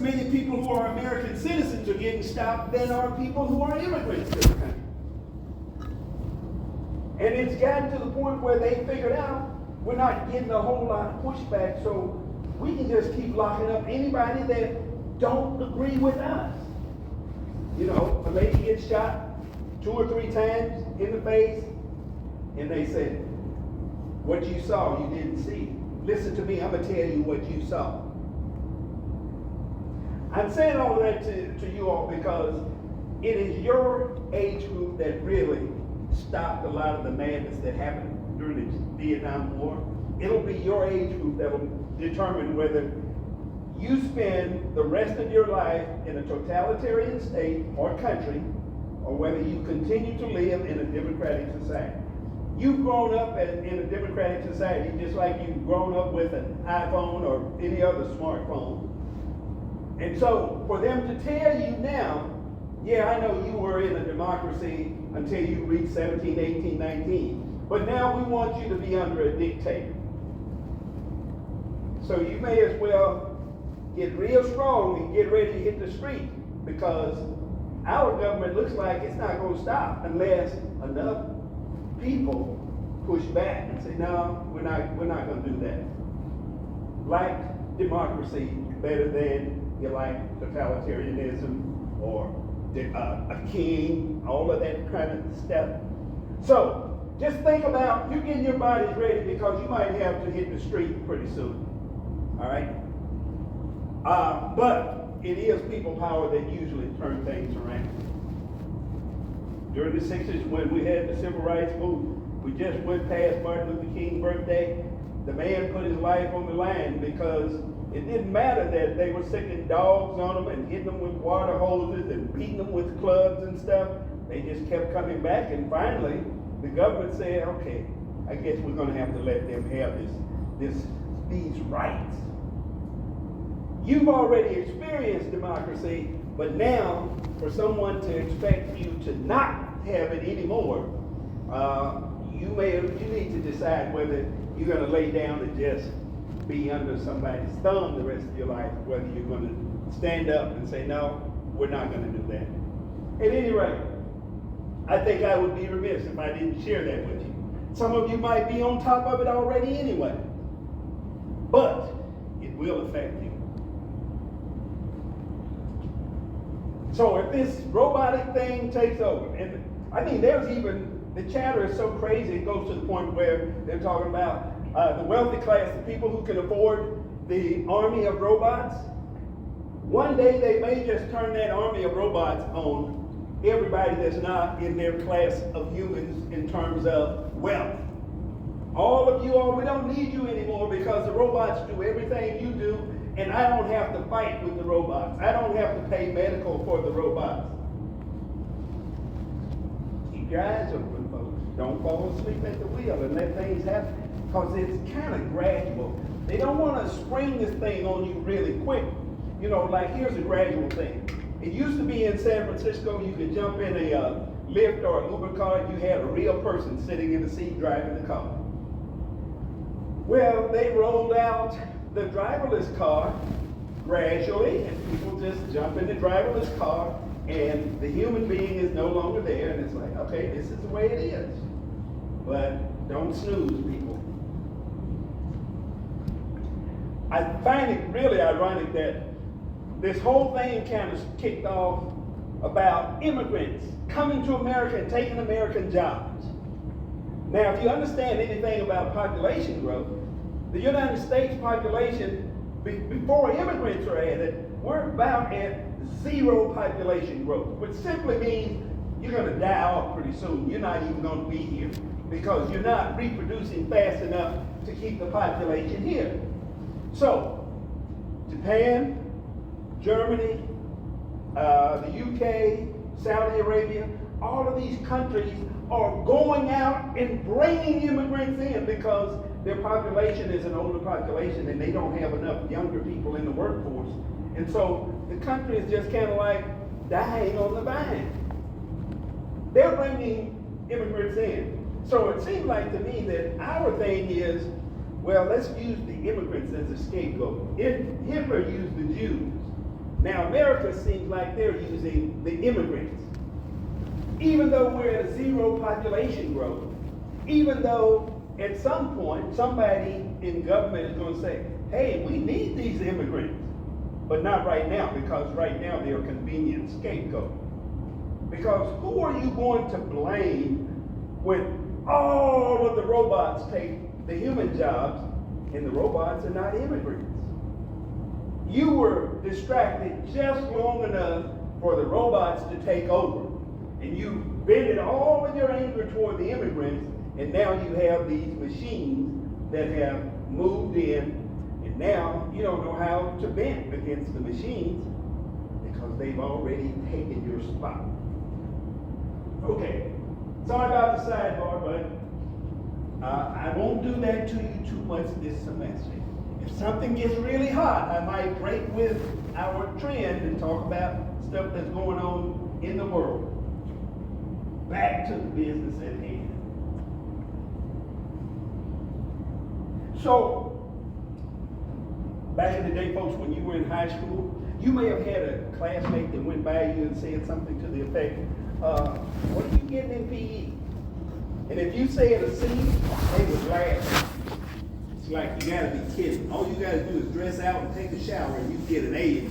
many people who are American citizens are getting stopped than are people who are immigrants to the country. And it's gotten to the point where they figured out we're not getting a whole lot of pushback, so we can just keep locking up anybody that don't agree with us. You know, a lady gets shot 2 or 3 times in the face, and they said, what you saw, you didn't see. Listen to me, I'm gonna tell you what you saw. I'm saying all of that to you all because it is your age group that really stopped a lot of the madness that happened during the Vietnam War. It'll be your age group that will determine whether you spend the rest of your life in a totalitarian state or country, or whether you continue to live in a democratic society. You've grown up in a democratic society just like you've grown up with an iPhone or any other smartphone. And so for them to tell you now, yeah, I know you were in a democracy until you reached 17, 18, 19, but now we want you to be under a dictator. So you may as well get real strong and get ready to hit the street, because our government looks like it's not going to stop unless enough people push back and say, no, we're not going to do that. Like democracy better than you like totalitarianism or a king, all of that kind of stuff. So just think about you getting your bodies ready, because you might have to hit the street pretty soon. All right? But it is people power that usually turn things around. During the 60s, when we had the civil rights movement, we just went past Martin Luther King's birthday. The man put his life on the line because it didn't matter that they were sicking dogs on them and hitting them with water hoses and beating them with clubs and stuff. They just kept coming back, and finally the government said, okay, I guess we're going to have to let them have these rights. You've already experienced democracy, but now for someone to expect you to not have it anymore, you need to decide whether you're going to lay down and just be under somebody's thumb the rest of your life, whether you're going to stand up and say, no, we're not going to do that. At any rate, I think I would be remiss if I didn't share that with you. Some of you might be on top of it already anyway, but it will affect you. So if this robotic thing takes over, and I mean, there's even, the chatter is so crazy, it goes to the point where they're talking about the wealthy class, the people who can afford the army of robots. One day they may just turn that army of robots on everybody that's not in their class of humans in terms of wealth. All of you all, we don't need you anymore because the robots do everything you do, and I don't have to fight with the robots. I don't have to pay medical for the robots. Keep your eyes open, folks. Don't fall asleep at the wheel and let things happen, because it's kind of gradual. They don't want to spring this thing on you really quick. You know, like here's a gradual thing. It used to be in San Francisco, you could jump in a Lyft or an Uber car, you had a real person sitting in the seat driving the car. Well, they rolled out the driverless car gradually, and people just jump in the driverless car, and the human being is no longer there, and it's like, okay, this is the way it is. But don't snooze, people. I find it really ironic that this whole thing kind of kicked off about immigrants coming to America and taking American jobs. Now, if you understand anything about population growth, the United States population, before immigrants are added, we're about at 0 population growth, which simply means you're going to die off pretty soon. You're not even going to be here because you're not reproducing fast enough to keep the population here. So, Japan, Germany, the UK, Saudi Arabia, all of these countries are going out and bringing immigrants in because their population is an older population and they don't have enough younger people in the workforce. And so the country is just kind of like dying on the vine. They're bringing immigrants in. So it seems like to me that our thing is, well, let's use the immigrants as a scapegoat. Hitler used the Jews. Now America seems like they're using the immigrants. Even though we're at a zero population growth, even though at some point somebody in government is going to say, hey, we need these immigrants. But not right now, because right now they're a convenient scapegoat. Because who are you going to blame when all of the robots take the human jobs and the robots are not immigrants? You were distracted just long enough for the robots to take over. And you vented all of your anger toward the immigrants, and now you have these machines that have moved in, and now you don't know how to vent against the machines because they've already taken your spot. Okay, sorry about the sidebar, but I won't do that to you too much this semester. If something gets really hot, I might break with our trend and talk about stuff that's going on in the world. Back to the business at hand. So, back in the day, folks, when you were in high school, you may have had a classmate that went by you and said something to the effect, what are you getting in PE? And if you said a C, they would laugh. It's like, you gotta be kidding. All you gotta do is dress out and take a shower and you get an A.